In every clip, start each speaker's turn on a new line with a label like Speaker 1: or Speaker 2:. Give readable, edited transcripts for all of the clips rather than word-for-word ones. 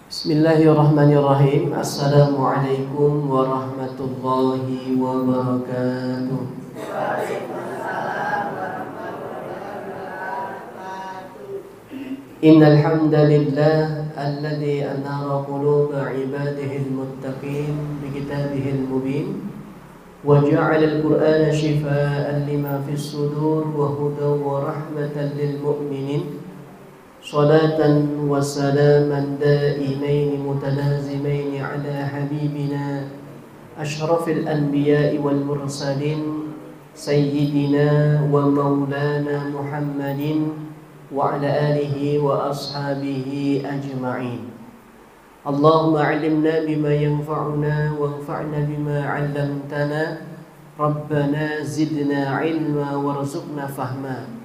Speaker 1: Bismillahirrahmanirrahim. Assalamualaikum warahmatullahi wabarakatuh. Innal hamdalillah alladzi anara quluba ibadihi almuttaqin bi kitabihil mubin wa ja'ala al-Qur'ana shifaa'an lima fis sudur wa hudan wa rahmatan lil mu'minin. Salatan wa salaman daimain mutalazimain ala habibina ashrafil anbiya'i wal mursalin sayyidina wa maulana Muhammadin wa ala alihi wa ashabihi ajma'in. Allahumma 'allimna bima yanfa'una wanfa'na bima 'allamtana. Rabbana zidna 'ilma warzuqna fahma.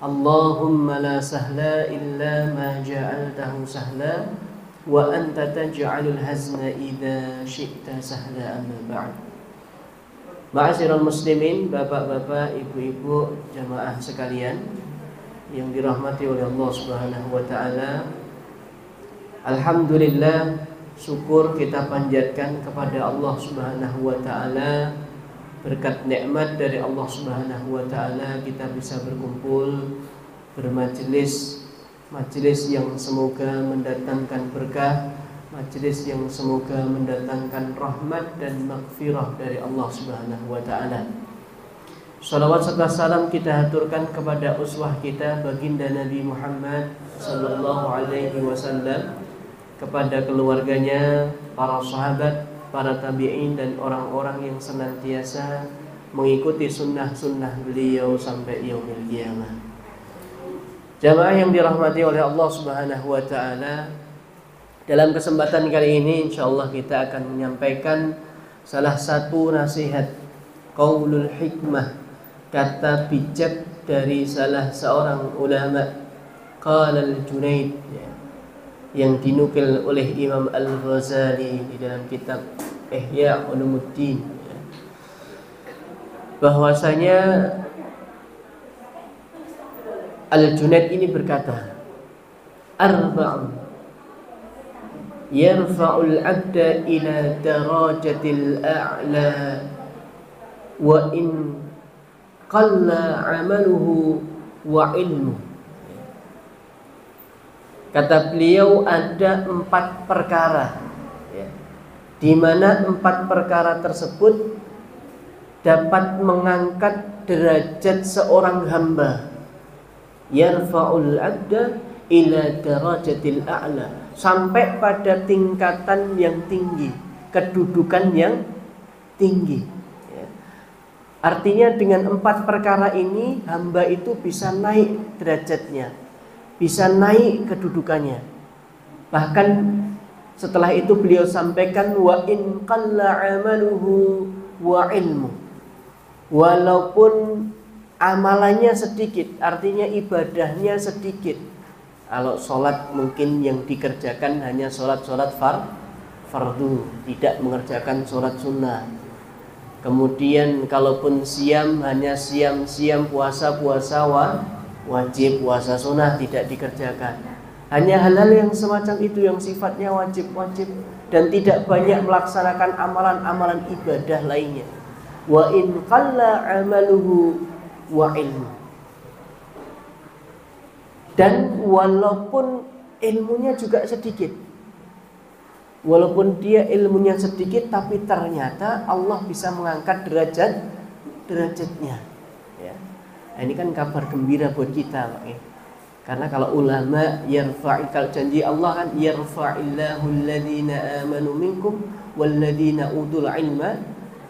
Speaker 1: Allahumma la sahla illa ma ja'altahu sahla wa anta taj'alul hazna idza syi'ta sahla. Amma ba'd. Ma'asyiral muslimin, bapak-bapak, ibu-ibu, jamaah sekalian yang dirahmati oleh Allah Subhanahu wa taala. Alhamdulillah, syukur kita panjatkan kepada Allah Subhanahu wa taala. Berkat nikmat dari Allah Subhanahu wa taala kita bisa berkumpul bermajelis, majelis yang semoga mendatangkan berkah, majelis yang semoga mendatangkan rahmat dan maghfirah dari Allah Subhanahu wa taala. Shalawat serta salam kita haturkan kepada uswah kita baginda Nabi Muhammad sallallahu alaihi wasallam, kepada keluarganya, para sahabat, para tabi'in dan orang-orang yang senantiasa mengikuti sunnah-sunnah beliau sampai yaumil qiyamah. Jamaah yang dirahmati oleh Allah Subhanahu wa taala, dalam kesempatan kali ini insyaallah kita akan menyampaikan salah satu nasihat qaulul hikmah, kata bijak dari salah seorang ulama, qala al-Junaid, yang dinukil oleh Imam Al-Ghazali di dalam kitab Ihya Ulumuddin, bahwasanya Al-Junaid ini berkata, arba'un yarfa'ul 'abda ila darajatil a'la wa in qalla 'amaluhu wa ilmuhu. Kata beliau ada 4 perkara, di mana 4 perkara tersebut dapat mengangkat derajat seorang hamba. Yarfa'ul 'abda ila darajatil a'la, sampai pada tingkatan yang tinggi, kedudukan yang tinggi. Artinya dengan 4 perkara ini hamba itu bisa naik derajatnya, bisa naik kedudukannya. Bahkan setelah itu beliau sampaikan wa in qalla amaluhu wa ilmu, walaupun amalannya sedikit, artinya ibadahnya sedikit. Kalau sholat mungkin yang dikerjakan hanya sholat fardu, tidak mengerjakan sholat sunnah. Kemudian kalaupun siam, hanya siam puasa wajib, puasa sunnah tidak dikerjakan. Hanya hal-hal yang semacam itu yang sifatnya wajib dan tidak banyak melaksanakan amalan-amalan ibadah lainnya. Wa in qalla amaluhu wa ilmu, dan walaupun ilmunya juga sedikit, walaupun dia ilmunya sedikit, tapi ternyata Allah bisa mengangkat derajatnya. Nah, ini kan kabar gembira buat kita, karena kalau ulama kalau janji Allah kan yarfa'illahu alladhina amanu minkum walladhina utul ilma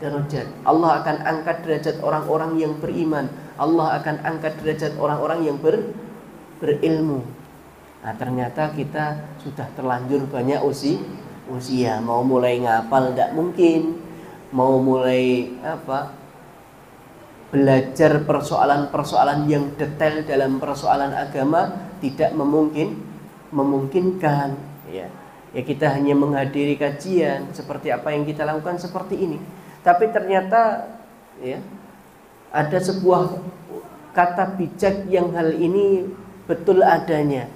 Speaker 1: darajat. Allah akan angkat derajat orang-orang yang beriman, Allah akan angkat derajat orang-orang yang berilmu. Nah, ternyata kita sudah terlanjur banyak usia, mau mulai ngapal tidak mungkin, mau mulai belajar persoalan-persoalan yang detail dalam persoalan agama tidak memungkinkan. Ya, kita hanya menghadiri kajian seperti apa yang kita lakukan seperti ini. Tapi ternyata ada sebuah kata bijak yang hal ini betul adanya.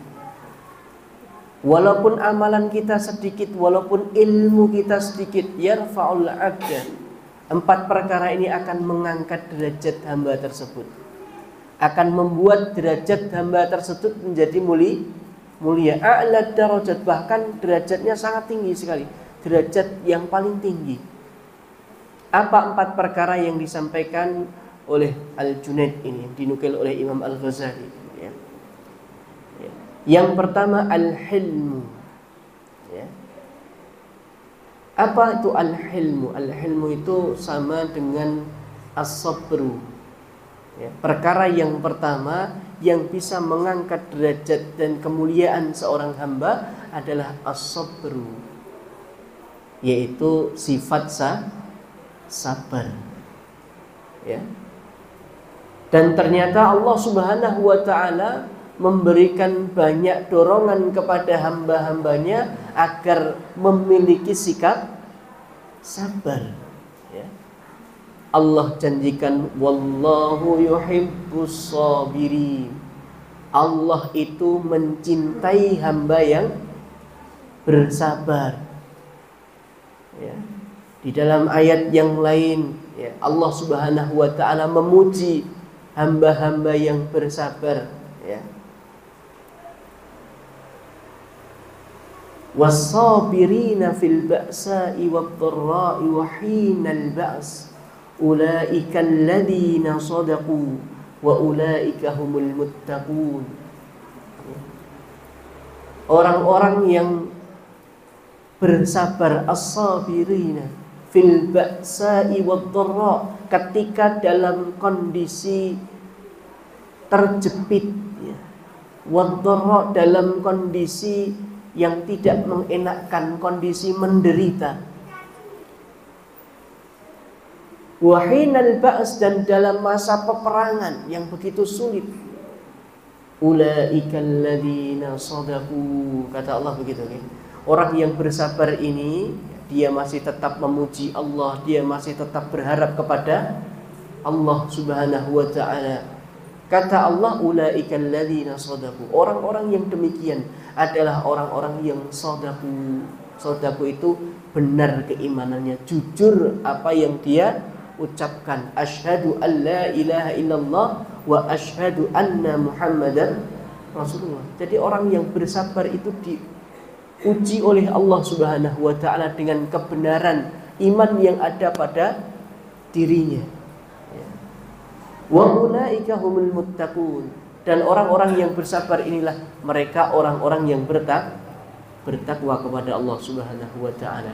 Speaker 1: Walaupun amalan kita sedikit, walaupun ilmu kita sedikit, yarfa'ul 'abda. 4 perkara ini akan mengangkat derajat hamba tersebut. Akan membuat derajat hamba tersebut menjadi mulia. A'la darajat, bahkan derajatnya sangat tinggi sekali. Derajat yang paling tinggi. Apa 4 perkara yang disampaikan oleh Al-Junaid ini, dinukil oleh Imam Al-Ghazali, ya. Yang pertama al-hilmu, ya. Apa itu al-hilmu? Al-hilmu itu sama dengan as-sabru, ya. Perkara yang pertama yang bisa mengangkat derajat dan kemuliaan seorang hamba adalah as-sabru, yaitu sifat sabar, ya. Dan ternyata Allah Subhanahu wa ta'ala memberikan banyak dorongan kepada hamba-hambanya agar memiliki sikap sabar, ya. Allah janjikan wallahu yuhibbus sabirin. Allah itu mencintai hamba yang bersabar, ya. Di dalam ayat yang lain, ya, Allah Subhanahu wa ta'ala memuji hamba-hamba yang bersabar, ya. Was-sabirina fil ba'sa'i wad-dharra'i wa hinal ba's ulaika alladziina shadaqu wa ulaika humul muttaqun. Orang-orang yang bersabar, as-sabirina fil ba'sa'i wad-dharra, ketika dalam kondisi terjepit, ya. Wad-dharra, dalam kondisi yang tidak mengenakkan, kondisi menderita. Wahinal ba's, dan dalam masa peperangan yang begitu sulit. Ulaika alladziina shadaqu, kata Allah begitu, ya. Orang yang bersabar ini, dia masih tetap memuji Allah, dia masih tetap berharap kepada Allah Subhanahu wa ta'ala. Kata Allah, ulaika alladziina shadaqu, orang-orang yang demikian adalah orang-orang yang shadaqu. Shadaqu itu benar keimanannya, jujur apa yang dia ucapkan. Asyhadu an la ilaha illallah wa asyhadu anna Muhammadan Rasulullah. Jadi orang yang bersabar itu diuji oleh Allah Subhanahu wa ta'ala dengan kebenaran iman yang ada pada dirinya. Wa ulaika humul muttaqun, dan orang-orang yang bersabar inilah mereka orang-orang yang bertakwa kepada Allah Subhanahu wa ta'ala.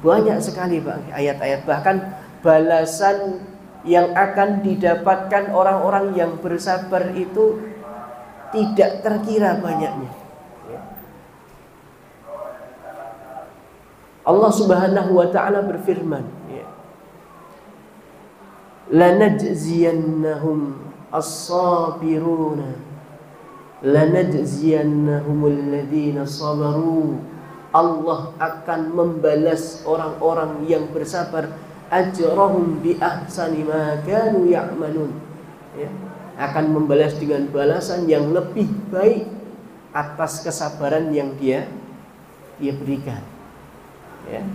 Speaker 1: Banyak sekali, Pak, ayat-ayat, bahkan balasan yang akan didapatkan orang-orang yang bersabar itu tidak terkira banyaknya. Allah Subhanahu wa ta'ala berfirman, ya, lanajziyannahum as-sabiruna lanajziyannahumul ladzina sabaru. Allah akan membalas orang-orang yang bersabar ajrahum bi ahsani ma kanu ya'malun, ya. Akan membalas dengan balasan yang lebih baik atas kesabaran yang dia berikan, ya.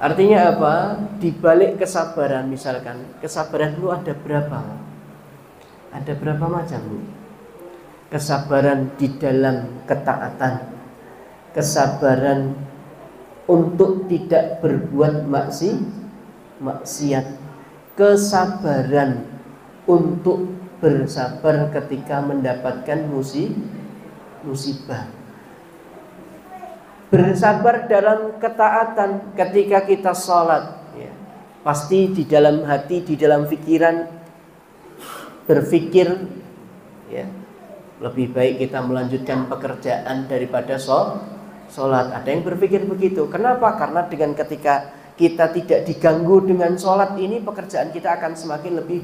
Speaker 1: Artinya apa? Di balik kesabaran, misalkan kesabaran itu ada berapa? Ada berapa macam? Kesabaran di dalam ketaatan, kesabaran untuk tidak berbuat maksiat, kesabaran untuk bersabar ketika mendapatkan musibah. Bersabar dalam ketaatan ketika kita sholat, ya. Pasti di dalam hati, di dalam pikiran berpikir, ya, lebih baik kita melanjutkan pekerjaan daripada sholat. Ada yang berpikir begitu. Kenapa? Karena dengan ketika kita tidak diganggu dengan sholat ini, pekerjaan kita akan semakin lebih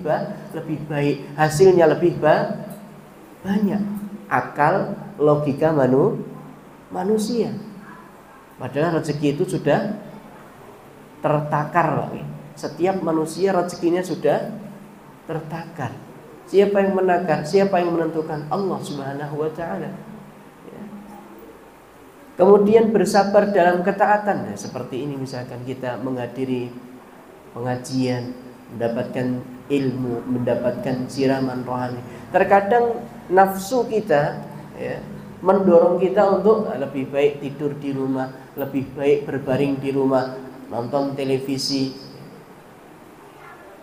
Speaker 1: baik, hasilnya lebih banyak. Akal, logika manusia. Padahal rezeki itu sudah tertakar, Pak. Setiap manusia rezekinya sudah tertakar. Siapa yang menakar? Siapa yang menentukan? Allah Subhanahu wa ta'ala, ya. Kemudian bersabar dalam ketaatan. Nah, seperti ini misalkan kita menghadiri pengajian, mendapatkan ilmu, mendapatkan siraman rohani. Terkadang nafsu kita ya, mendorong kita untuk lebih baik tidur di rumah, lebih baik berbaring di rumah, nonton televisi.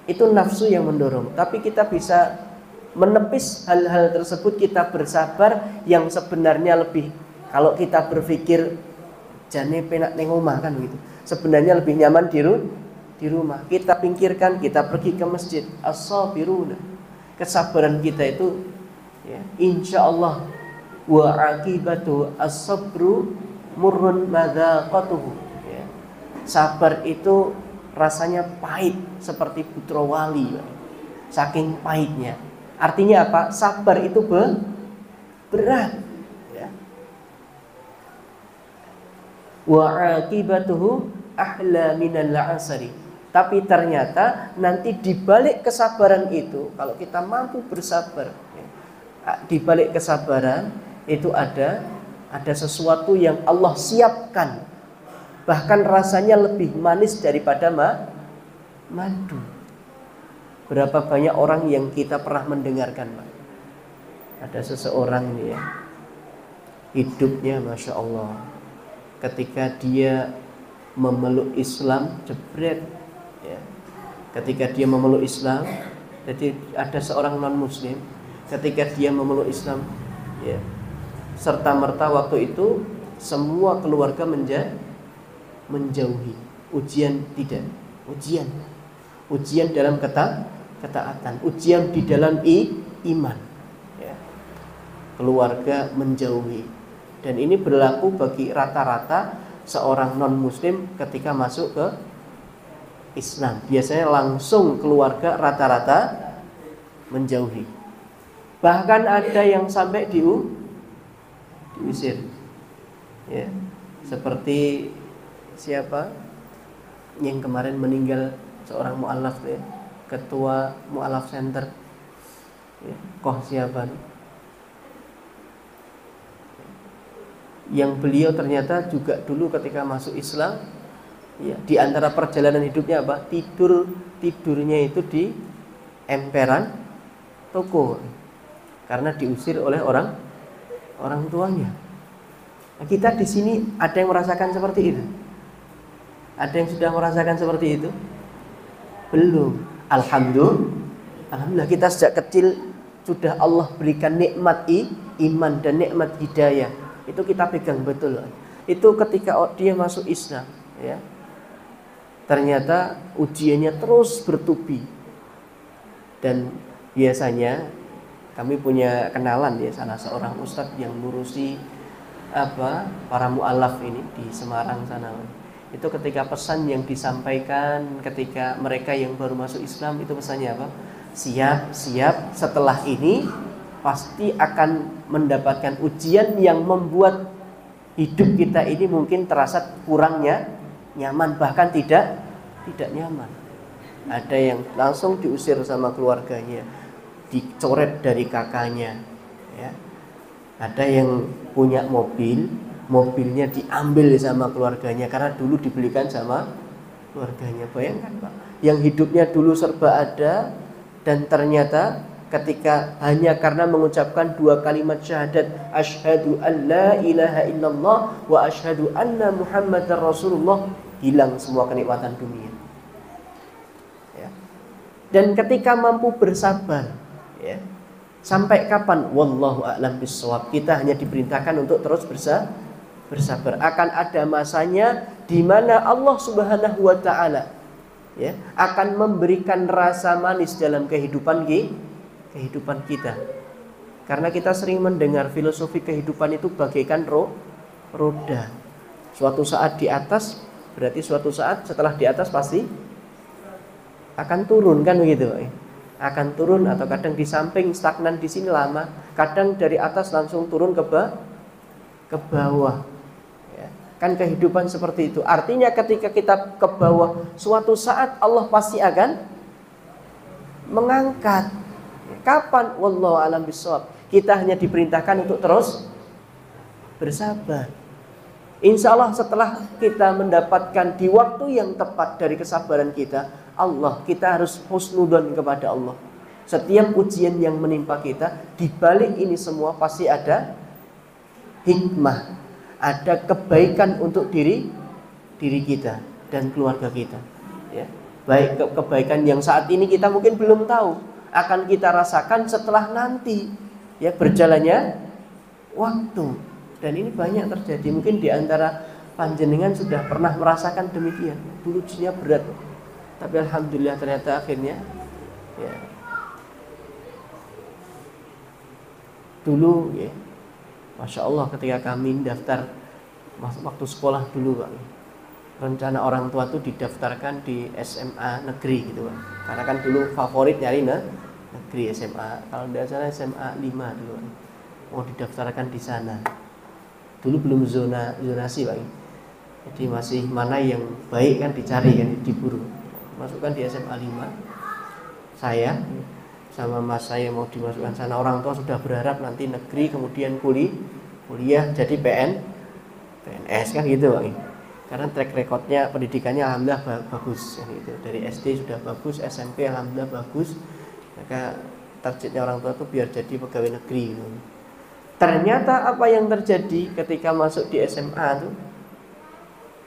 Speaker 1: Itu nafsu yang mendorong. Tapi kita bisa menepis hal-hal tersebut, kita bersabar yang sebenarnya lebih, kalau kita berpikir jane penak neng omah kan gitu. Sebenarnya lebih nyaman di rumah. Kita pikirkan, kita pergi ke masjid. As-sabiruna. Kesabaran kita itu ya, insyaallah wa aqibatu as-sabru murrun madzaqatuhu ya. Sabar itu rasanya pahit seperti putra wali, saking pahitnya. Artinya apa? Sabar itu berat ya. Wa aqibatuhu ahla minal asari. Tapi ternyata nanti di balik kesabaran itu, kalau kita mampu bersabar ya, di balik kesabaran itu ada sesuatu yang Allah siapkan, bahkan rasanya lebih manis daripada madu. Berapa banyak orang yang kita pernah mendengarkan, Pak? Ada seseorang ini ya, hidupnya Masya Allah, ketika dia memeluk Islam, jebret ya. Ketika dia memeluk Islam, jadi ada seorang non muslim, ketika dia memeluk Islam ya, serta merta waktu itu semua keluarga menjauhi. Ujian tidak, ujian dalam ketaatan, ujian di dalam iman ya. Keluarga menjauhi. Dan ini berlaku bagi rata-rata seorang non muslim ketika masuk ke Islam. Biasanya langsung keluarga rata-rata menjauhi. Bahkan ada yang sampai diusir ya. Seperti siapa yang kemarin meninggal, seorang mu'alaf ya, ketua mu'alaf center ya, Koh siapa nih? Yang beliau ternyata juga dulu ketika masuk Islam ya, di antara perjalanan hidupnya apa? Tidurnya itu di emperan toko karena diusir oleh orang tuanya. Nah, kita di sini ada yang merasakan seperti itu? Ada yang sudah merasakan seperti itu? Belum. Alhamdulillah kita sejak kecil sudah Allah berikan nikmat iman dan nikmat hidayah. Itu kita pegang betul. Itu ketika dia masuk Islam ya. Ternyata ujiannya terus bertubi. Dan biasanya kami punya kenalan ya, salah seorang ustadz yang ngurusi para mu'alaf ini di Semarang sana. Itu ketika pesan yang disampaikan ketika mereka yang baru masuk Islam, itu pesannya apa? Siap, setelah ini pasti akan mendapatkan ujian yang membuat hidup kita ini mungkin terasa kurangnya nyaman, bahkan tidak nyaman. Ada yang langsung diusir sama keluarganya, dicoret dari kakaknya ya. Ada yang punya mobilnya diambil sama keluarganya karena dulu dibelikan sama keluarganya. Bayangkan Pak, yang hidupnya dulu serba ada, dan ternyata ketika hanya karena mengucapkan 2 kalimat syahadat, asyhadu an la ilaha illallah wa asyhadu anna muhammadar rasulullah, hilang semua kenikmatan dunia ya. Dan ketika mampu bersabar ya, sampai kapan? Wallahu a'lam bishawab. Kita hanya diperintahkan untuk terus bersabar. Akan ada masanya di mana Allah Subhanahu wa taala ya akan memberikan rasa manis dalam kehidupan kita. Karena kita sering mendengar filosofi kehidupan itu bagaikan roda. Suatu saat di atas, berarti suatu saat setelah di atas pasti akan turun kan begitu. Akan turun, atau kadang di samping stagnan di sini lama, kadang dari atas langsung turun ke bawah ya. Kan kehidupan seperti itu. Artinya ketika kita ke bawah, suatu saat Allah pasti akan mengangkat. Kapan? Wallahu a'lam bishawab. Kita hanya diperintahkan untuk terus bersabar. Insya Allah setelah kita mendapatkan di waktu yang tepat dari kesabaran kita, kita harus husnudzon kepada Allah. Setiap ujian yang menimpa kita, di balik ini semua pasti ada hikmah, ada kebaikan untuk diri kita dan keluarga kita. Ya. Baik kebaikan yang saat ini kita mungkin belum tahu, akan kita rasakan setelah nanti ya berjalannya waktu. Dan ini banyak terjadi. Mungkin di antara panjenengan sudah pernah merasakan demikian. Dulu ujiannya berat, tapi alhamdulillah ternyata akhirnya ya. Dulu ya, Masya Allah ketika kami daftar waktu sekolah dulu Pak, rencana orang tua tuh didaftarkan di SMA negeri gitu Pak. Karena kan dulu favorit nyari negeri SMA. Kalau tidak salah SMA 5 dulu Pak. Mau didaftarkan di sana. Dulu belum zonasi Pak. Jadi masih mana yang baik kan dicari, kan diburu. Masukkan di SMA 5. Saya sama mas saya mau dimasukkan sana. Orang tua sudah berharap nanti negeri, kemudian kuliah jadi PNS kan gitu Pak. Karena track recordnya pendidikannya alhamdulillah bagus kan gitu. Dari SD sudah bagus, SMP alhamdulillah bagus. Maka targetnya orang tua itu biar jadi pegawai negeri gitu. Ternyata apa yang terjadi ketika masuk di SMA itu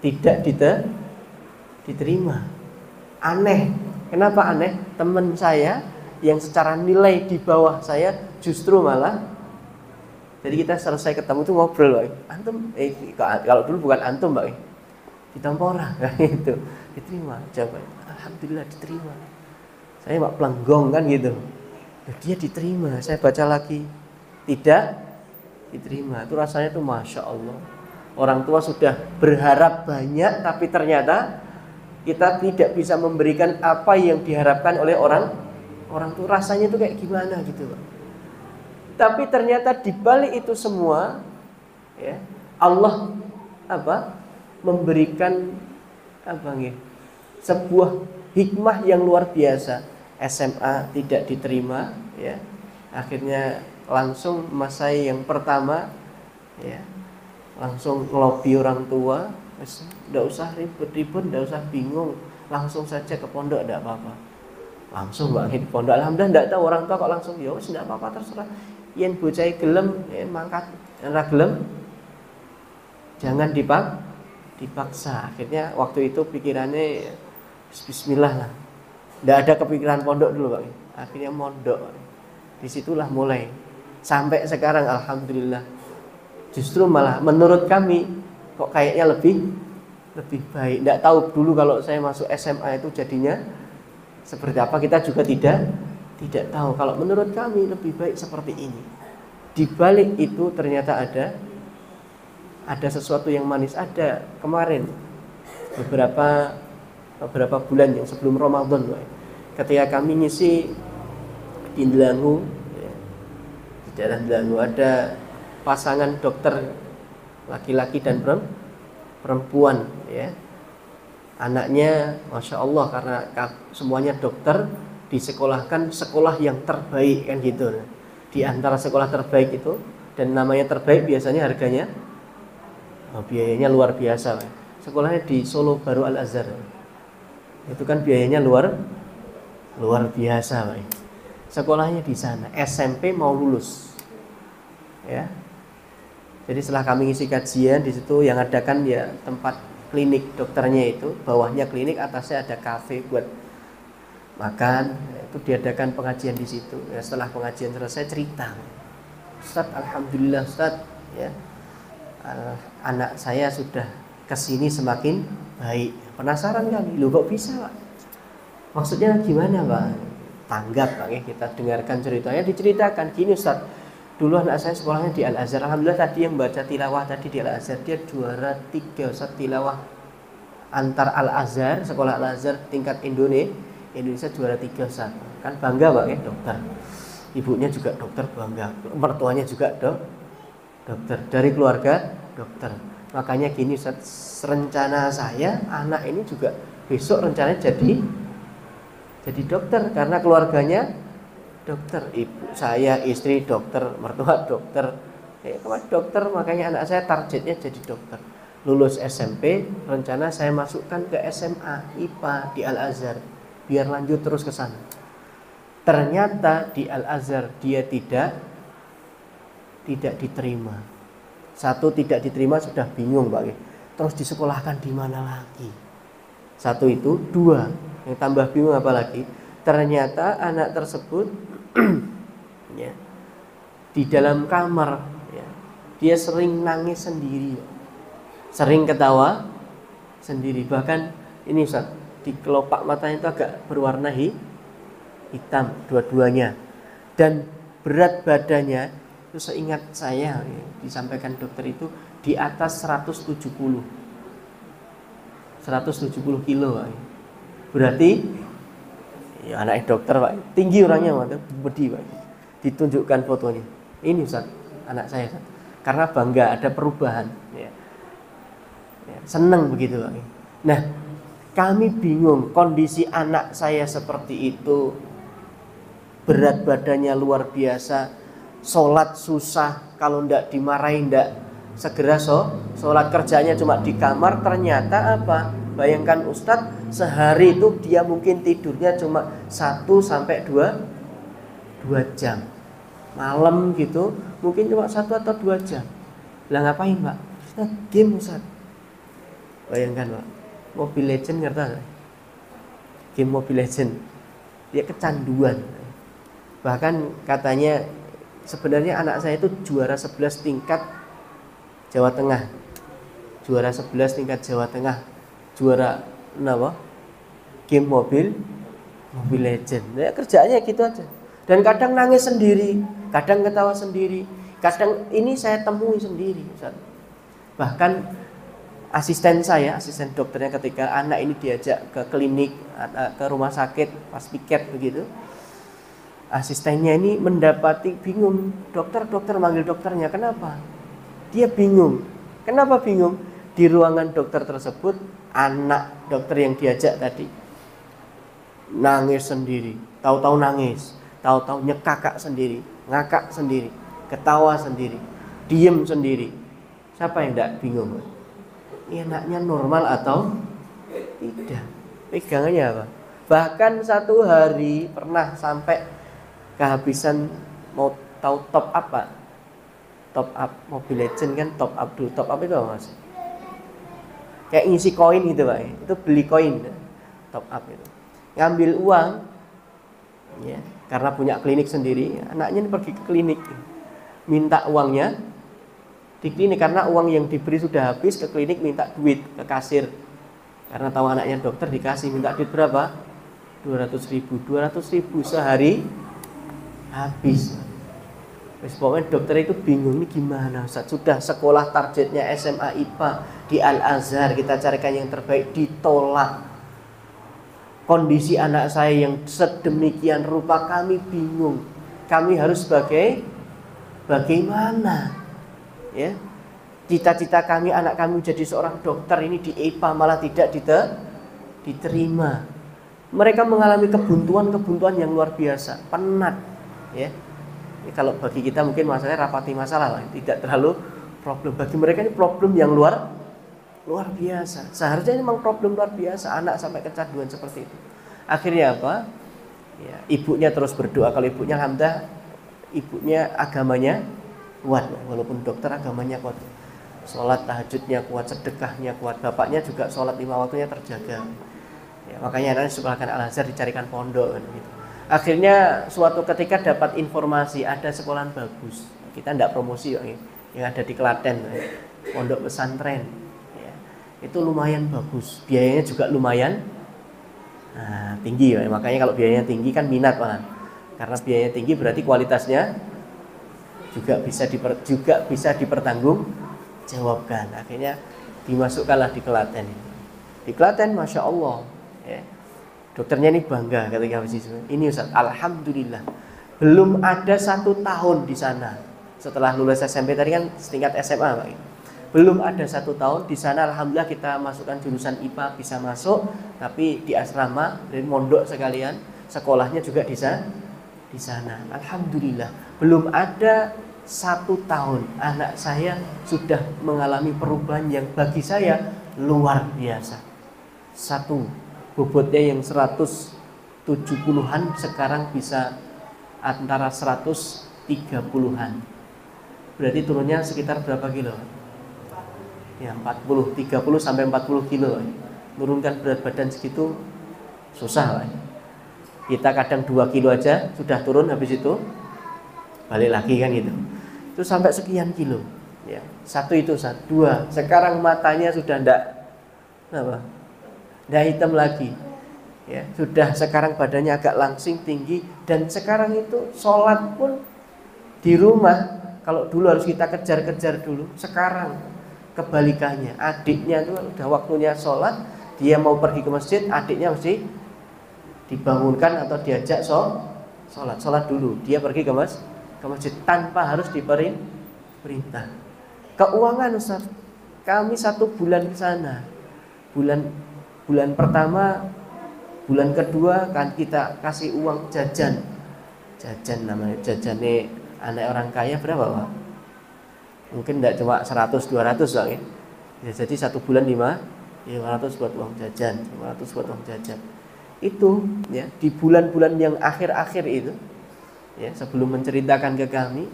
Speaker 1: tidak diterima. Aneh. Kenapa aneh? Teman saya yang secara nilai di bawah saya justru malah, jadi kita selesai ketemu itu ngobrol, Pak. Antum kalau dulu bukan antum, Pak. Ditampora gitu. Diterima. Jawab, alhamdulillah diterima. Saya Pak Planggong kan gitu. Dia diterima. Saya baca lagi tidak diterima. Itu rasanya tuh Masya Allah. Orang tua sudah berharap banyak, tapi ternyata kita tidak bisa memberikan apa yang diharapkan oleh orang tua. Rasanya tuh kayak gimana gitu Pak. Tapi ternyata di balik itu semua ya, Allah memberikan sebuah hikmah yang luar biasa. SMA tidak diterima ya. Akhirnya langsung mas saya yang pertama ya, langsung ngelobi orang tua, tidak usah ribet-ribet, tidak usah bingung, langsung saja ke pondok, tidak apa-apa. Langsung Mbak di pondok, alhamdulillah tidak tahu orang tua kok langsung, ya wis tidak apa-apa terserah. Yen bocah gelem, mangkat, ora gelem jangan dipaksa. Akhirnya waktu itu pikirannya bismillah lah. Tidak ada kepikiran pondok dulu Pak. Akhirnya mondok. Disitulah mulai. Sampai sekarang alhamdulillah. Justru malah menurut kami kok kayaknya lebih baik. Tidak tahu dulu kalau saya masuk SMA itu jadinya seperti apa, kita juga tidak tahu. Kalau menurut kami lebih baik seperti ini. Di balik itu ternyata ada sesuatu yang manis. Ada kemarin beberapa bulan yang sebelum Ramadan, ketika kami ngisi di Delangu, di daerah Delangu ada pasangan dokter laki-laki dan perempuan ya. Anaknya Masya Allah karena semuanya dokter, disekolahkan sekolah yang terbaik kan gitu. Di antara sekolah terbaik itu, dan namanya terbaik biasanya harganya biayanya luar biasa. Sekolahnya di Solo Baru Al Azhar. Itu kan biayanya luar biasa, Pak. Sekolahnya di sana, SMP mau lulus. Ya. Jadi setelah kami ngisi kajian di situ, yang ada kan ya tempat klinik dokternya itu, bawahnya klinik, atasnya ada kafe buat makan. Itu diadakan pengajian di situ. Ya, setelah pengajian selesai cerita, Ustaz, alhamdulillah Ustaz, ya, anak saya sudah kesini semakin baik. Penasaran kali, lu kok bisa Pak? Maksudnya gimana Pak? Tanggap Pak, ya, kita dengarkan ceritanya. Diceritakan gini Ustaz, dulu anak saya sekolahnya di Al Azhar. Alhamdulillah tadi yang baca tilawah tadi di Al Azhar, dia juara 3 Ustaz tilawah antar Al Azhar, sekolah Al Azhar tingkat Indonesia juara 3 Ustaz. Kan bangga Pak ya, dokter. Ibunya juga dokter, bangga. Mertuanya juga dokter, dari keluarga dokter. Makanya gini Ustaz, rencana saya anak ini juga besok rencananya jadi dokter karena keluarganya dokter, ibu saya, istri dokter, mertua dokter, dokter, makanya anak saya targetnya jadi dokter. lulus SMP, rencana saya masukkan ke SMA IPA di Al-Azhar biar lanjut terus ke sana. Ternyata di Al-Azhar dia tidak diterima. Satu, tidak diterima sudah bingung Pak. Terus disekolahkan di mana lagi? Satu itu, dua, yang tambah bingung apa lagi? Ternyata anak tersebut ya, di dalam kamar ya, dia sering nangis sendiri, sering ketawa sendiri. Bahkan ini Ustaz, di kelopak matanya itu agak berwarna hitam dua-duanya. Dan berat badannya itu seingat saya ya, disampaikan dokter itu di atas 170 kilo Pak. Berarti ya anak dokter Pak, tinggi orangnya Pak, bedi Pak. Ditunjukkan fotonya. Ini Ustaz, anak saya Ustaz. Karena bangga ada perubahan ya. Ya, senang begitu Pak. Nah, kami bingung kondisi anak saya seperti itu. Berat badannya luar biasa, sholat susah, kalau ndak dimarahin ndak segera sholat, kerjanya cuma di kamar. Ternyata apa? Bayangkan Ustadz, sehari itu dia mungkin tidurnya cuma 1-2 jam. Malam gitu mungkin cuma 1 atau 2 jam. Lah ngapain Pak? Ustadz, game Ustadz. Bayangkan Pak, Mobile Legend ngerti gak? Game Mobile Legend, dia kecanduan. Bahkan katanya sebenarnya anak saya itu juara 11 tingkat Jawa Tengah. Juara 11 tingkat Jawa Tengah. Juara apa? Game Mobile Legend. Ya, kerjaannya gitu aja. Dan kadang nangis sendiri, kadang ketawa sendiri, kadang ini saya temui sendiri Ustaz. Bahkan asisten dokternya ketika anak ini diajak ke klinik, ke rumah sakit pas piket begitu, asistennya ini mendapati bingung. Dokter manggil dokternya, kenapa? Dia bingung. Kenapa bingung? Di ruangan dokter tersebut, anak dokter yang diajak tadi nangis sendiri, tahu-tahu nangis, tahu-tahu nyekakak sendiri, ngakak sendiri, ketawa sendiri, diem sendiri. Siapa yang tidak bingung? Ini anaknya normal atau tidak? Pegangannya apa? Bahkan satu hari pernah sampai kehabisan, mau tahu top up Pak? Top up Mobile Legend kan top up dulu. Top up itu apa Mas? Kayak ngisi koin gitu Pak. Itu beli koin. Top up itu. Ngambil uang ya, karena punya klinik sendiri, anaknya pergi ke klinik. Minta uangnya di klinik karena uang yang diberi sudah habis, ke klinik minta duit ke kasir. Karena tahu anaknya dokter, dikasih. Minta duit berapa? 200.000 sehari habis. Pokoknya dokter itu bingung, ini gimana Ustaz? Sudah sekolah targetnya SMA IPA di Al-Azhar, kita carikan yang terbaik, ditolak. Kondisi anak saya yang sedemikian rupa, kami bingung. Kami harus bagaimana? Ya. Cita-cita kami, anak kami jadi seorang dokter, ini di IPA malah tidak diterima. Mereka mengalami kebuntuan yang luar biasa, penat ya. Kalau bagi kita mungkin masalahnya rapati masalah lah, tidak terlalu problem. Bagi mereka ini problem yang luar biasa. Seharusnya ini memang problem luar biasa, anak sampai kecanduan seperti itu. Akhirnya apa? Ya, ibunya terus berdoa. Kalau ibunya alhamdulillah, ibunya agamanya kuat, walaupun dokter agamanya kuat. Sholat tahajudnya kuat, sedekahnya kuat. Bapaknya juga sholat 5 waktunya terjaga. Ya, makanya anaknya sekolahkan Al-Azhar, dicarikan pondok kan, gitu. Akhirnya suatu ketika dapat informasi ada sekolahan bagus. Kita tidak promosi yang ada di Klaten, pondok pesantren ya. Itu lumayan bagus, biayanya juga lumayan tinggi ya. Makanya kalau biayanya tinggi kan minat malah. Karena biayanya tinggi berarti kualitasnya juga bisa dipertanggungjawabkan. Akhirnya dimasukkanlah di Klaten. Di Klaten Masya Allah ya. Dokternya ini bangga ketika ini Ustaz, alhamdulillah belum ada 1 tahun di sana. Setelah lulus SMP tadi kan setingkat SMA Pak. Belum ada 1 tahun di sana, alhamdulillah kita masukkan jurusan IPA bisa masuk, tapi di asrama dan mondok sekalian, sekolahnya juga di sana. Alhamdulillah belum ada 1 tahun anak saya sudah mengalami perubahan yang bagi saya luar biasa. Satu, bobotnya yang 170-an sekarang bisa antara 130-an. Berarti turunnya sekitar berapa kilo? Ya 30 sampai 40 kilo. Menurunkan berat badan segitu susah lah. Kita kadang 2 kilo aja sudah turun, habis itu balik lagi kan gitu. Itu sampai sekian kilo. Ya, satu itu, dua. Sekarang matanya sudah enggak hitam lagi. Ya, sudah sekarang badannya agak langsing, tinggi, dan sekarang itu sholat pun di rumah. Kalau dulu harus kita kejar-kejar dulu, sekarang kebalikannya. Adiknya itu udah waktunya sholat, dia mau pergi ke masjid, adiknya mesti dibangunkan atau diajak sholat dulu. Dia pergi ke masjid tanpa harus diperintah. Keuangan, Ustaz, kami 1 bulan ke sana. Bulan pertama, bulan kedua kan kita kasih uang jajan namanya, jajannya anak orang kaya berapa Pak? Mungkin tidak cuma 100-200 Pak ya. Jadi 1 bulan 500 buat uang jajan, 500 buat uang jajan. Itu ya, di bulan-bulan yang akhir-akhir itu ya, sebelum menceritakan ke kami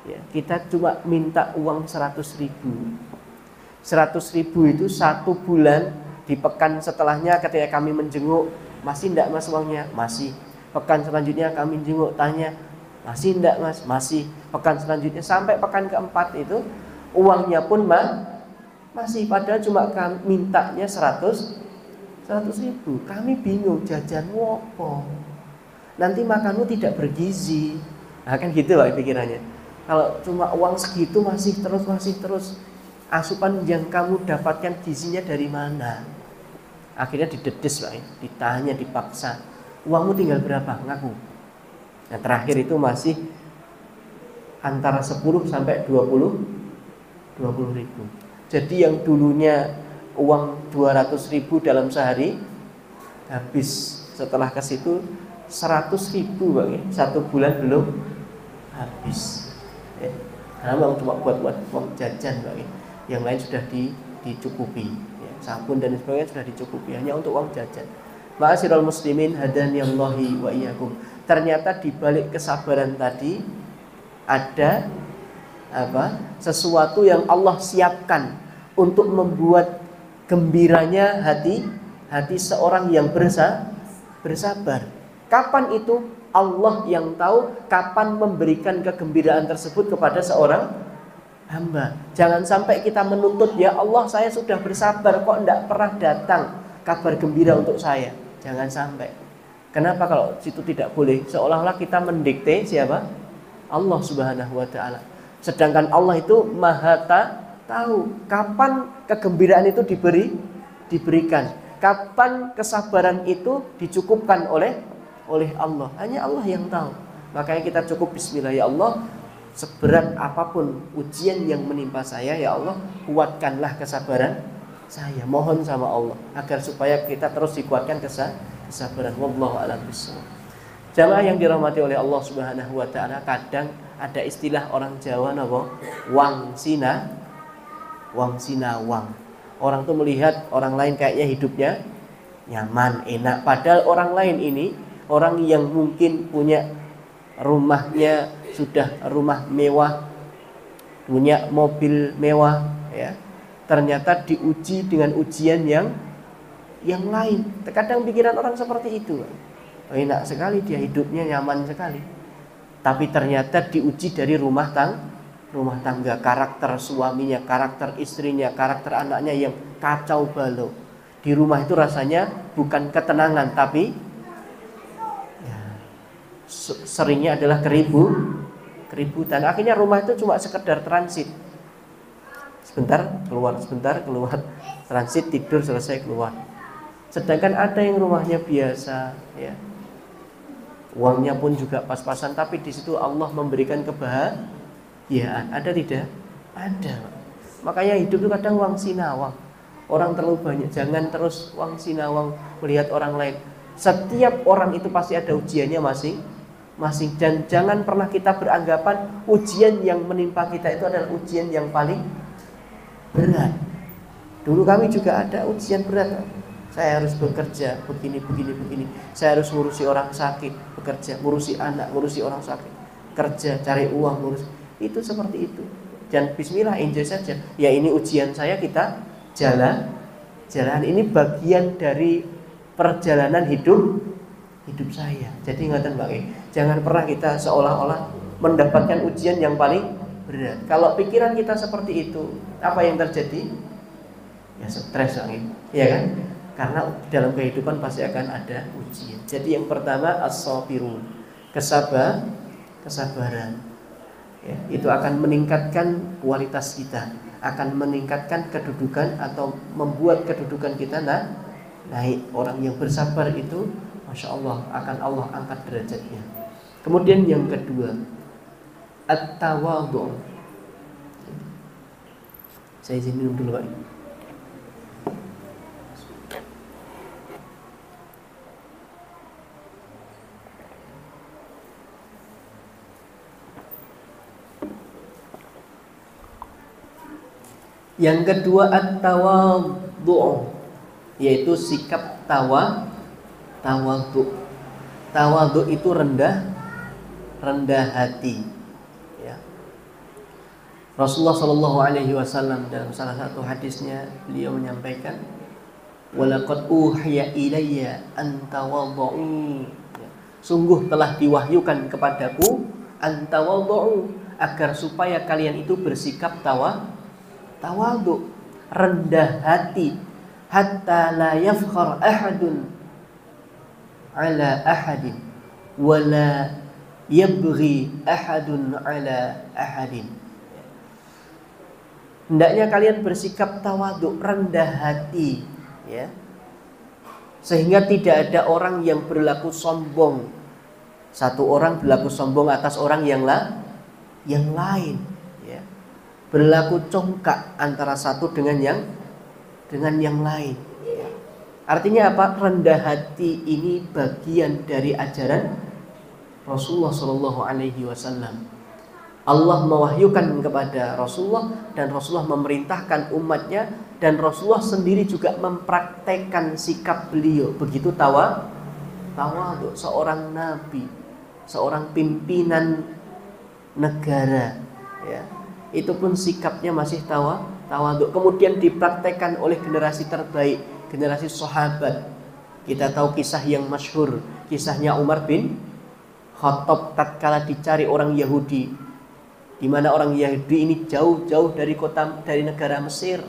Speaker 1: ya, kita cuma minta uang 100.000. 100.000 itu 1 bulan. Di pekan setelahnya ketika kami menjenguk, masih enggak Mas uangnya? Masih. Pekan selanjutnya kami jenguk, tanya, masih enggak Mas? Masih. Pekan selanjutnya sampai pekan keempat itu uangnya pun masih, padahal cuma kami mintanya 100.000. Kami bingung, jajan wopo, nanti makanmu tidak bergizi. Nah, kan gitu Pak pikirannya. Kalau cuma uang segitu masih terus, asupan yang kamu dapatkan gizinya dari mana? Akhirnya didedes Pak, ditanya, dipaksa. Uangmu tinggal berapa? Ngaku. Nah, terakhir itu masih antara 10 sampai 20 ribu. Jadi yang dulunya uang 200.000 dalam sehari, habis setelah ke situ 100.000 Pak, 1 bulan belum habis. Karena memang cuma buat uang jajan Pak. Yang lain sudah dicukupi. Sabun dan sebagainya sudah dicukupi, hanya untuk uang jajan. Ma'asyiral muslimin hadanillahi wa iyyakum. Ternyata di balik kesabaran tadi ada sesuatu yang Allah siapkan untuk membuat gembiranya hati seorang yang bersabar. Kapan itu? Allah yang tahu kapan memberikan kegembiraan tersebut kepada seorang hamba. Jangan sampai kita menuntut, ya Allah saya sudah bersabar kok tidak pernah datang kabar gembira untuk saya. Jangan sampai. Kenapa kalau situ tidak boleh? Seolah-olah kita mendikte siapa? Allah Subhanahu wa taala. Sedangkan Allah itu Maha tahu kapan kegembiraan itu diberikan. Kapan kesabaran itu dicukupkan oleh Allah. Hanya Allah yang tahu. Makanya kita cukup bismillah, ya Allah, seberat apapun ujian yang menimpa saya, ya Allah, kuatkanlah kesabaran saya. Mohon sama Allah agar supaya kita terus dikuatkan kesabaran. Wallahu a'lam bishawab. Jamaah yang dirahmati oleh Allah Subhanahu wa taala, kadang ada istilah orang Jawa napa? Wang sinawang. Orang tuh melihat orang lain kayaknya hidupnya nyaman, enak, padahal orang lain ini, orang yang mungkin punya rumahnya sudah rumah mewah, punya mobil mewah ya, ternyata diuji dengan ujian yang lain. Terkadang pikiran orang seperti itu, enak sekali dia hidupnya, nyaman sekali, tapi ternyata diuji dari rumah tangga, karakter suaminya, karakter istrinya, karakter anaknya yang kacau balau. Di rumah itu rasanya bukan ketenangan, tapi seringnya adalah keributan. Akhirnya rumah itu cuma sekedar transit. Sebentar keluar, transit, tidur, selesai, keluar. Sedangkan ada yang rumahnya biasa ya, uangnya pun juga pas-pasan, tapi di situ Allah memberikan kebahagiaan. Ada tidak? Ada. Makanya hidup itu kadang wang sinawang. Orang terlalu banyak, jangan terus wang sinawang melihat orang lain. Setiap orang itu pasti ada ujiannya Dan jangan pernah kita beranggapan ujian yang menimpa kita itu adalah ujian yang paling berat. Dulu kami juga ada ujian berat. Saya harus bekerja begini. Saya harus ngurusi orang sakit, bekerja, ngurusi anak, ngurusi orang sakit, kerja, cari uang, ngurus. Itu seperti itu. Dan bismillah, enjoy saja. Ya ini ujian saya, kita jalan. Ini bagian dari perjalanan hidup saya. Jadi ingatkan Mbak, jangan pernah kita seolah-olah mendapatkan ujian yang paling berat. Kalau pikiran kita seperti itu, apa yang terjadi? Ya stres lagi, ya kan? Karena dalam kehidupan pasti akan ada ujian. Jadi yang pertama as-sabirun, kesabaran. Ya, itu akan meningkatkan kualitas kita, akan meningkatkan kedudukan atau membuat kedudukan kita naik. Orang yang bersabar itu, masya Allah, akan Allah angkat derajatnya. Kemudian yang kedua, at-tawadhu. Saya izin minum dulu Pak. Yang kedua at-tawadhu, yaitu sikap tawadhu. Tawadhu itu rendah hati. Ya. Rasulullah Shallallahu Alaihi Wasallam dalam salah satu hadisnya beliau menyampaikan, walaqad uhiya ilayya an tawadhu. Sungguh telah diwahyukan kepadaku an tawadhu, agar supaya kalian itu bersikap tawadhu, rendah hati, hatta la yafkhar ahadun ala ahadin wala yabghi ahadun ala ahadin. Hendaknya kalian bersikap tawadhu, rendah hati, ya, sehingga tidak ada orang yang berlaku sombong. Satu orang berlaku sombong atas orang yang lain, ya. Berlaku congkak antara satu dengan yang lain. Artinya apa? Rendah hati ini bagian dari ajaran Rasulullah Shallallahu Alaihi Wasallam. Allah mewahyukan kepada Rasulullah dan Rasulullah memerintahkan umatnya, dan Rasulullah sendiri juga mempraktekkan sikap beliau begitu tawadhu. Seorang nabi, seorang pimpinan negara, ya, itu pun sikapnya masih tawadhu. Kemudian dipraktekkan oleh generasi terbaik, generasi sahabat. Kita tahu kisah yang masyhur, kisahnya Umar bin Khattab tatkala dicari orang Yahudi, di mana orang Yahudi ini jauh-jauh dari negara Mesir,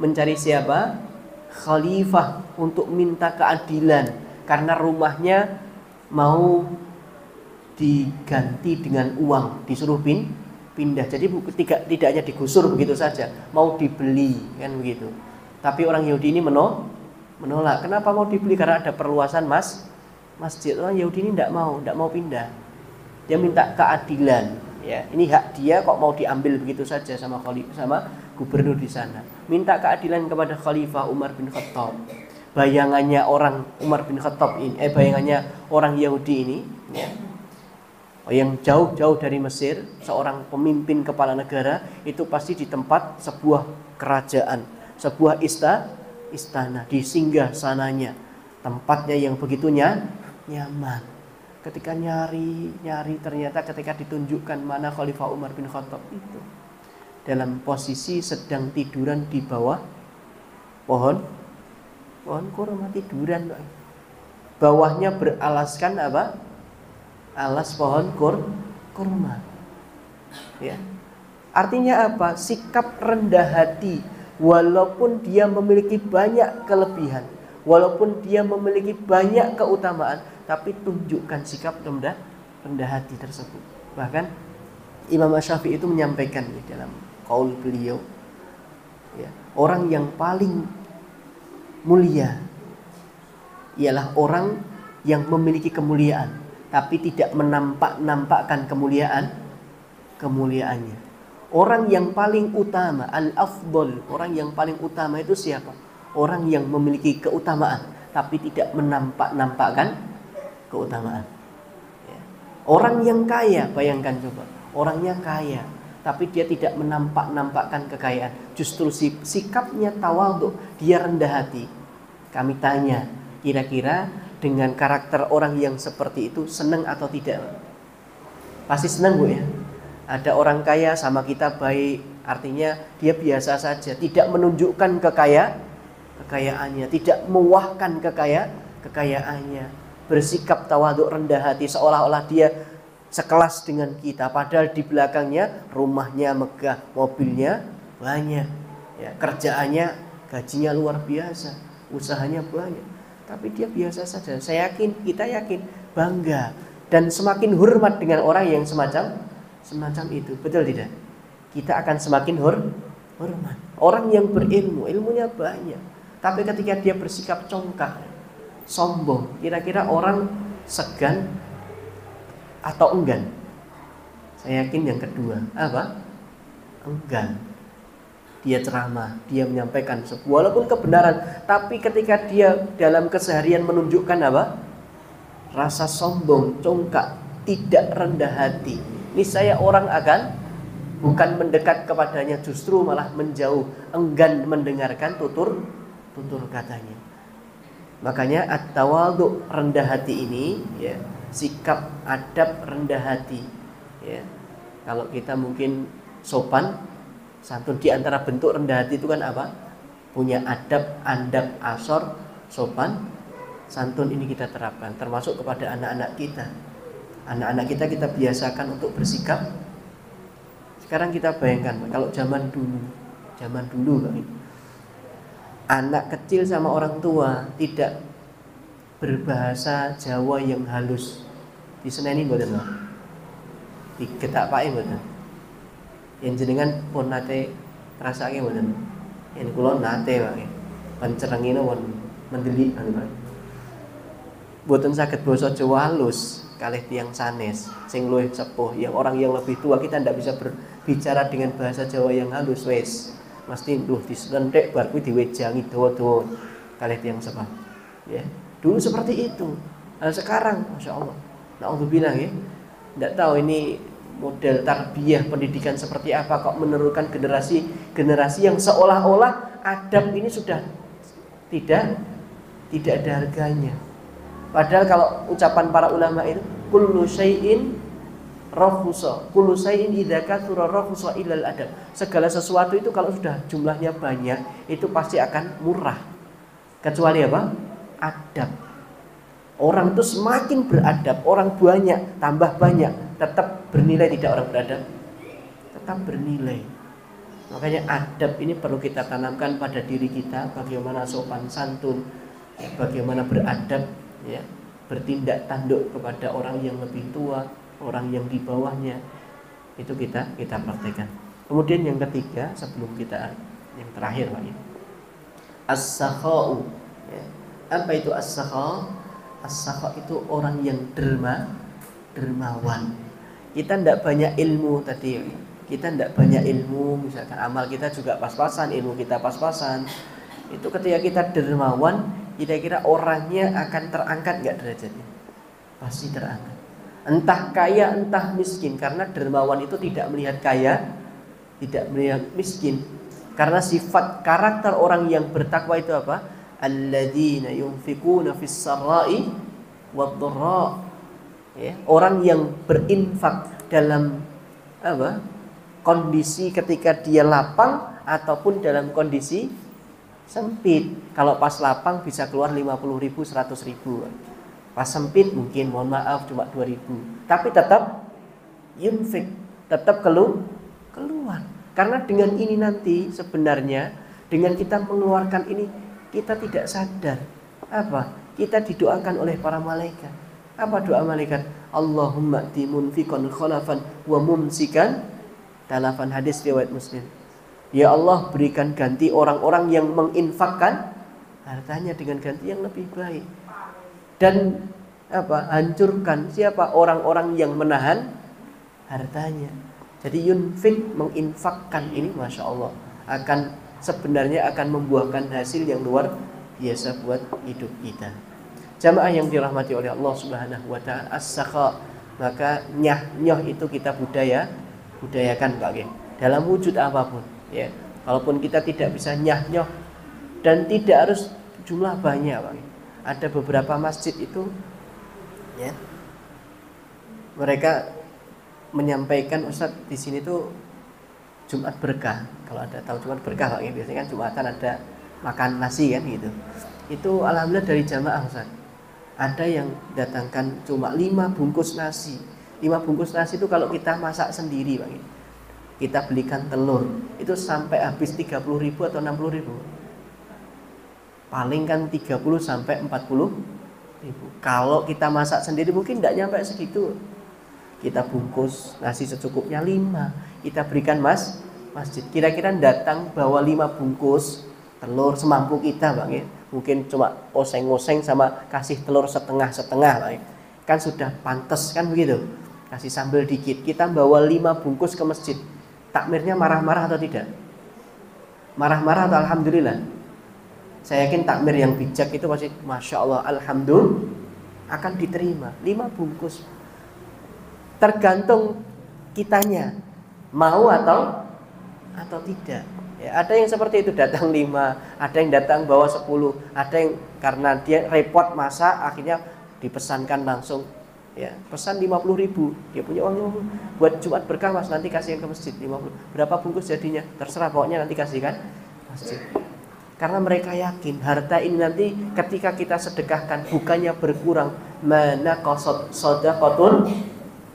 Speaker 1: mencari siapa? Khalifah, untuk minta keadilan karena rumahnya mau diganti dengan uang, disuruh pindah. Jadi tidak hanya digusur begitu saja, mau dibeli, kan begitu. Tapi orang Yahudi ini menolak. Kenapa mau dibeli? Karena ada perluasan masjid. Orang Yahudi ini tidak mau pindah. Dia minta keadilan. Ya, ini hak dia, kok mau diambil begitu saja sama gubernur di sana. Minta keadilan kepada Khalifah Umar bin Khattab. Bayangannya orang Umar bin Khattab ini, bayangannya orang Yahudi ini, ya, yang jauh-jauh dari Mesir, seorang pemimpin kepala negara itu pasti di tempat sebuah kerajaan, sebuah istana, di singgah sananya, tempatnya yang begitu nyaman. Ketika nyari ternyata ketika ditunjukkan mana Khalifah Umar bin Khattab itu dalam posisi sedang tiduran di bawah pohon kurma, tiduran. Bawahnya beralaskan apa? Alas pohon kurma. Ya. Artinya apa? Sikap rendah hati, walaupun dia memiliki banyak kelebihan, walaupun dia memiliki banyak keutamaan, tapi tunjukkan sikap rendah hati tersebut. Bahkan Imam Asy-Syafi'i itu menyampaikan di dalam qaul beliau, ya, orang yang paling mulia ialah orang yang memiliki kemuliaan tapi tidak menampakkan kemuliaannya. Orang yang paling utama, al-afdal, orang yang paling utama itu siapa? Orang yang memiliki keutamaan tapi tidak menampakkan keutamaan. Ya. Orang yang kaya, bayangkan coba, orangnya kaya, tapi dia tidak menampakkan kekayaan. Justru sikapnya tawadhu, dia rendah hati. Kami tanya, kira-kira dengan karakter orang yang seperti itu senang atau tidak? Pasti senang, Bu ya. Ada orang kaya sama kita baik, artinya dia biasa saja, tidak menunjukkan kekayaannya, tidak mewahkan kekayaannya. Bersikap tawadhu, rendah hati, seolah-olah dia sekelas dengan kita, padahal di belakangnya rumahnya megah, mobilnya banyak, ya, kerjaannya, gajinya luar biasa, usahanya banyak, tapi dia biasa saja. Kita yakin, bangga dan semakin hormat dengan orang yang semacam itu. Betul tidak? Kita akan semakin hormat. Orang yang berilmu, ilmunya banyak, tapi ketika dia bersikap congkak, sombong, kira-kira orang segan atau enggan? Saya yakin yang kedua. Apa? Enggan. Dia ceramah, dia menyampaikan walaupun kebenaran, tapi ketika dia dalam keseharian menunjukkan apa? Rasa sombong, congkak, tidak rendah hati, niscaya orang akan bukan mendekat kepadanya, justru malah menjauh, enggan mendengarkan tutur katanya. Makanya at-tawadhu, rendah hati ini, ya, sikap adab rendah hati, ya. Kalau kita mungkin sopan santun, di antara bentuk rendah hati itu kan apa? Punya adab, andab, asor, sopan, santun, ini kita terapkan termasuk kepada anak-anak kita. Anak-anak kita biasakan untuk bersikap. Sekarang kita bayangkan kalau zaman dulu kan, anak kecil sama orang tua tidak berbahasa Jawa yang halus, diseneni mboten lho, digetakake mboten. Yen jenengan pun nate rasake mboten? Yen kula nate wae, pancerengine won mendelik ngono. Mboten saged basa Jawa halus kalih tiyang sanes sing luwih sepuh, yang orang yang lebih tua, kita ndak bisa berbicara dengan bahasa Jawa yang halus wis. Mesti disentek bar kuwi diwejangi dawa-dawa kalih tiyang sepuh. Ya, dulu seperti itu. Nah, sekarang masyaallah, naudzubillah ya. Enggak tahu ini model tarbiyah pendidikan seperti apa kok menurunkan generasi yang seolah-olah adab ini sudah tidak ada harganya. Padahal kalau ucapan para ulama itu kullu syai'in rahusa, kullu syai'in idza kathura rahusa ilal adab. Segala sesuatu itu kalau sudah jumlahnya banyak itu pasti akan murah. Kecuali apa? Adab. Orang itu semakin beradab, orang banyak tambah banyak, tetap bernilai tidak orang beradab? Tetap bernilai. Makanya adab ini perlu kita tanamkan pada diri kita, bagaimana sopan santun, bagaimana beradab, ya, bertindak tanduk kepada orang yang lebih tua, orang yang di bawahnya, itu kita praktekkan. Kemudian yang ketiga, sebelum kita yang terakhir lagi, as-sakha'u, ya. Apa itu as-sakha'? As-sakha' itu orang yang dermawan. Kita tidak banyak ilmu tadi, kita tidak banyak ilmu, misalkan amal kita juga pas-pasan, ilmu kita pas-pasan. Itu ketika kita dermawan, kira-kira orangnya akan terangkat nggak derajatnya? Pasti terangkat. Entah kaya, entah miskin, karena dermawan itu tidak melihat kaya, tidak melihat miskin. Karena sifat karakter orang yang bertakwa itu apa? Alladzina yunfikuna fis sarra'i wad-dharra. Ya, orang yang berinfak dalam apa? Kondisi ketika dia lapang ataupun dalam kondisi sempit. Kalau pas lapang bisa keluar 50.000, 100.000. Pas sempit mungkin mohon maaf cuma 2.000. Tapi tetap yunfik, tetap keluar. Karena dengan ini nanti sebenarnya dengan kita mengeluarkan ini kita tidak sadar apa? Kita didoakan oleh para malaikat. Apa doa malaikat? Allahumma ati munfiqan khalafan wa mumsikan talafan, hadis riwayat Muslim. Ya Allah, berikan ganti orang-orang yang menginfakkan hartanya dengan ganti yang lebih baik. Dan apa? Hancurkan siapa? Orang-orang yang menahan hartanya. Jadi yunfik, menginfakkan ini Masya Allah sebenarnya akan membuahkan hasil yang luar biasa buat hidup kita. Jamaah yang dirahmati oleh Allah Subhanahu wa ta'ala, as-sakha maka nyah-nyoh itu kita budayakan Pak Ge. Dalam wujud apapun ya. Walaupun kita tidak bisa nyah-nyoh dan tidak harus jumlah banyak Pak Ge. Ada beberapa masjid itu ya. Mereka menyampaikan, Ustaz di sini tuh Jumat berkah. Kalau ada tahu Jumat berkah Pak Ge, biasanya kan Jumatan ada makan nasi kan gitu. Itu alhamdulillah dari jamaah Ustaz. Ada yang datangkan cuma 5 bungkus nasi. 5 bungkus nasi itu kalau kita masak sendiri Pak, kita belikan telur, itu sampai habis 30.000 atau 60.000. Paling kan 30 sampai 40.000. Kalau kita masak sendiri mungkin tidak nyampe segitu. Kita bungkus nasi secukupnya 5, kita berikan masjid. Kira-kira datang bawa 5 bungkus telur semampu kita Pak ya. Mungkin cuma oseng-oseng sama kasih telur setengah-setengah Pak ya. Kan sudah pantas kan begitu. Kasih sambal dikit. Kita bawa 5 bungkus ke masjid. Takmirnya marah-marah atau tidak? Marah-marah atau alhamdulillah? Saya yakin takmir yang bijak itu pasti Masya Allah, alhamdulillah akan diterima. 5 bungkus. Tergantung kitanya mau atau tidak. Ya, ada yang seperti itu, datang 5, ada yang datang bawa 10, ada yang karena dia repot masak akhirnya dipesankan langsung. Ya, pesan 50.000, dia punya uang buat Jumat berkah Mas, nanti kasihkan ke masjid 50. Berapa bungkus jadinya? Terserah, pokoknya nanti kasihkan masjid. Karena mereka yakin harta ini nanti ketika kita sedekahkan bukannya berkurang, mana qasad shadaqatun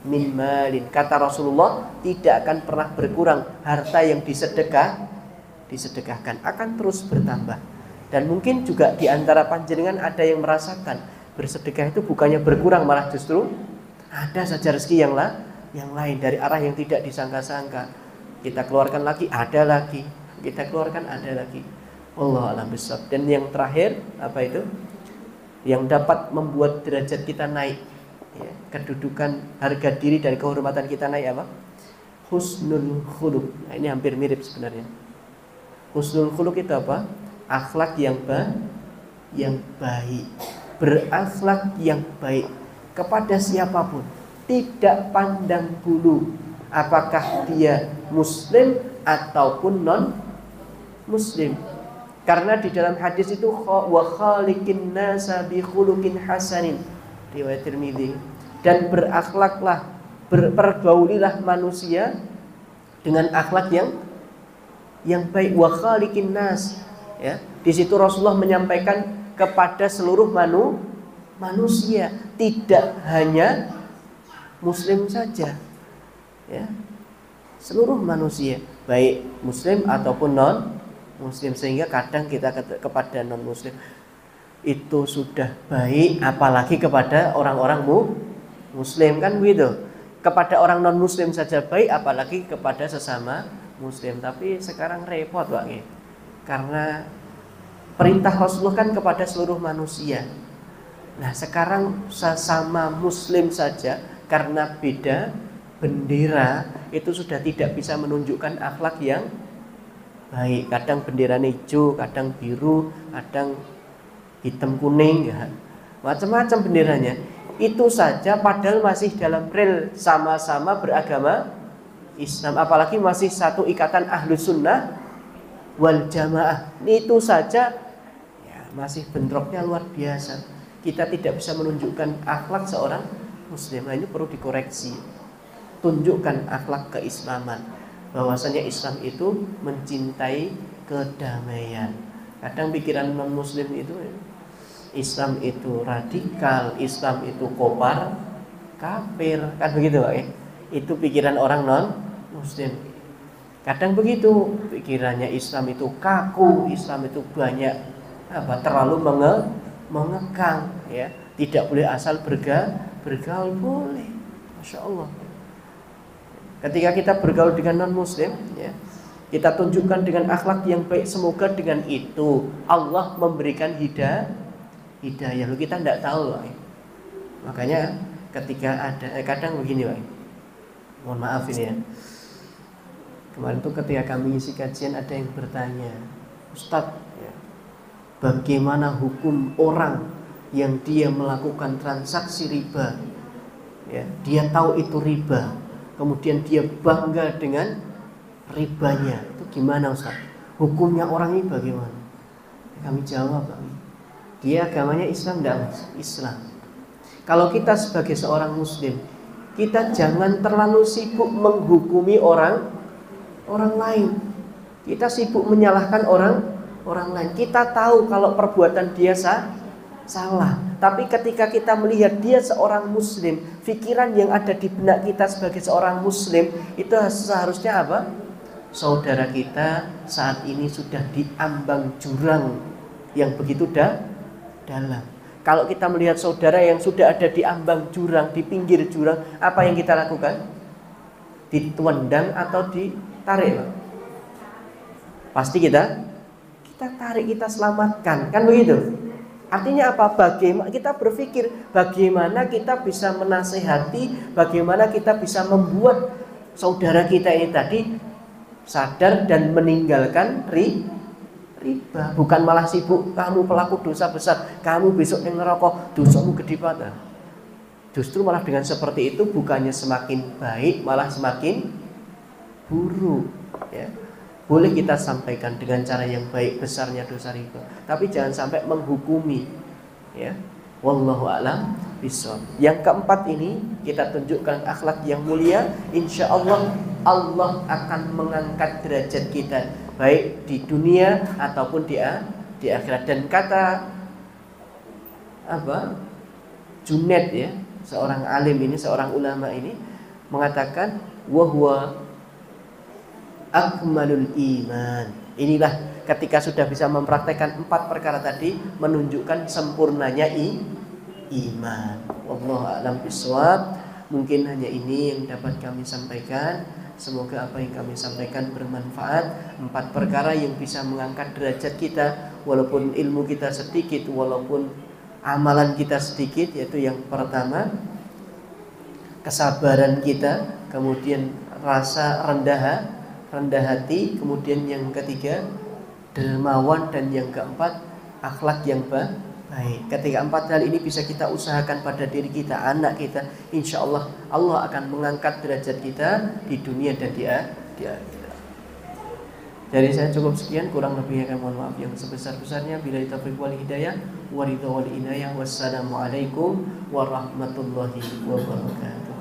Speaker 1: min malin. Kata Rasulullah, tidak akan pernah berkurang harta yang disedekahkan, akan terus bertambah. Dan mungkin juga di antara panjenengan ada yang merasakan bersedekah itu bukannya berkurang, malah justru ada saja rezeki yang lain dari arah yang tidak disangka-sangka. Kita keluarkan lagi, ada lagi. Kita keluarkan, ada lagi. Allah a'lam bishawab. Dan yang terakhir apa itu? Yang dapat membuat derajat kita naik, ya, kedudukan, harga diri dan kehormatan kita naik apa? Husnul khuluq. Nah, ini hampir mirip sebenarnya. Husnul khuluq itu apa? Akhlak yang baik. Berakhlak yang baik kepada siapapun, tidak pandang bulu apakah dia muslim ataupun non muslim. Karena di dalam hadis itu wa khaliqin nasa bi khuluqin hasanin, riwayat Tirmidzi, dan berakhlaklah, berpergaulilah manusia dengan akhlak yang baik. Wa khaliqin nas, ya. Di situ Rasulullah menyampaikan kepada seluruh manusia, tidak hanya muslim saja, ya. Seluruh manusia, baik muslim ataupun non muslim, sehingga kadang kita kepada non muslim itu sudah baik, apalagi kepada orang-orang muslim, kan begitu. Kepada orang non muslim saja baik, apalagi kepada sesama muslim. Tapi sekarang repot Pak, karena perintah Rasulullah kan kepada seluruh manusia. Nah sekarang sesama muslim saja karena beda bendera itu sudah tidak bisa menunjukkan akhlak yang baik. Kadang benderanya hijau, kadang biru, kadang hitam kuning, ya, macam-macam benderanya. Itu saja padahal masih dalam rel sama-sama beragama Islam, apalagi masih satu ikatan Ahlus Sunnah wal Jamaah. Itu saja ya, masih bentroknya luar biasa. Kita tidak bisa menunjukkan akhlak seorang muslim. Nah, ini perlu dikoreksi. Tunjukkan akhlak keislaman, bahwasanya Islam itu mencintai kedamaian. Kadang pikiran non muslim itu Islam itu radikal, Islam itu kopar, kafir, kan begitu Pak ya? Itu pikiran orang non muslim. Kadang begitu pikirannya, Islam itu kaku, Islam itu banyak terlalu mengekang, ya. Tidak boleh asal bergaul, boleh, Masya Allah. Ketika kita bergaul dengan non muslim, ya, kita tunjukkan dengan akhlak yang baik. Semoga dengan itu Allah memberikan hidayah. Lalu kita tidak tahu Pak. Makanya ketika ada kadang begini Pak, mohon maaf ini ya, kemarin tuh ketika kami isi kajian ada yang bertanya, Ustadz ya, bagaimana hukum orang yang dia melakukan transaksi riba ya, dia tahu itu riba, kemudian dia bangga dengan ribanya, itu gimana Ustaz? Hukumnya orang ini bagaimana? Kami jawab, dia agamanya Islam enggak Mas? Islam. Kalau kita sebagai seorang muslim, kita jangan terlalu sibuk menghukumi orang lain. Kita sibuk menyalahkan orang lain. Kita tahu kalau perbuatan dia salah. Tapi ketika kita melihat dia seorang muslim, pikiran yang ada di benak kita sebagai seorang muslim itu seharusnya apa? Saudara kita saat ini sudah diambang jurang yang begitu dalam. Kalau kita melihat saudara yang sudah ada di ambang jurang, di pinggir jurang, apa yang kita lakukan? Ditendang atau ditarik? Pasti kita tarik, kita selamatkan, kan begitu? Artinya apa? Bagaimana kita berpikir, bagaimana kita bisa menasehati, bagaimana kita bisa membuat saudara kita ini tadi sadar dan meninggalkan riba, bukan malah sibuk kamu pelaku dosa besar, kamu besok yang ngerokok, dosamu gede banget. Justru malah dengan seperti itu bukannya semakin baik, malah semakin buruk, ya. Boleh kita sampaikan dengan cara yang baik besarnya dosa riba, tapi jangan sampai menghukumi, ya. Wallahu a'lam bishawab. Yang keempat ini kita tunjukkan akhlak yang mulia. Insya Allah Allah akan mengangkat derajat kita baik di dunia ataupun di akhirat. Dan kata apa? Junaid, ya, seorang alim ini, seorang ulama ini mengatakan wahwa akmalul iman. Inilah ketika sudah bisa mempraktekkan 4 perkara tadi, menunjukkan sempurnanya iman. Wallahu a'lam bishawab. Mungkin hanya ini yang dapat kami sampaikan. Semoga apa yang kami sampaikan bermanfaat. 4 perkara yang bisa mengangkat derajat kita, walaupun ilmu kita sedikit, walaupun amalan kita sedikit, yaitu yang pertama kesabaran kita, kemudian rasa rendah hati, kemudian yang ketiga dermawan, dan yang keempat akhlak yang baik. Ketika 4 hal ini bisa kita usahakan pada diri kita, anak kita, insya Allah Allah akan mengangkat derajat kita di dunia dan di akhirat. Dari saya cukup sekian, kurang lebihnya kami mohon maaf yang sebesar-besarnya. Billahi taufiq wal hidayah wa ridha wal inayah. Wassalamualaikum warahmatullahi wabarakatuh.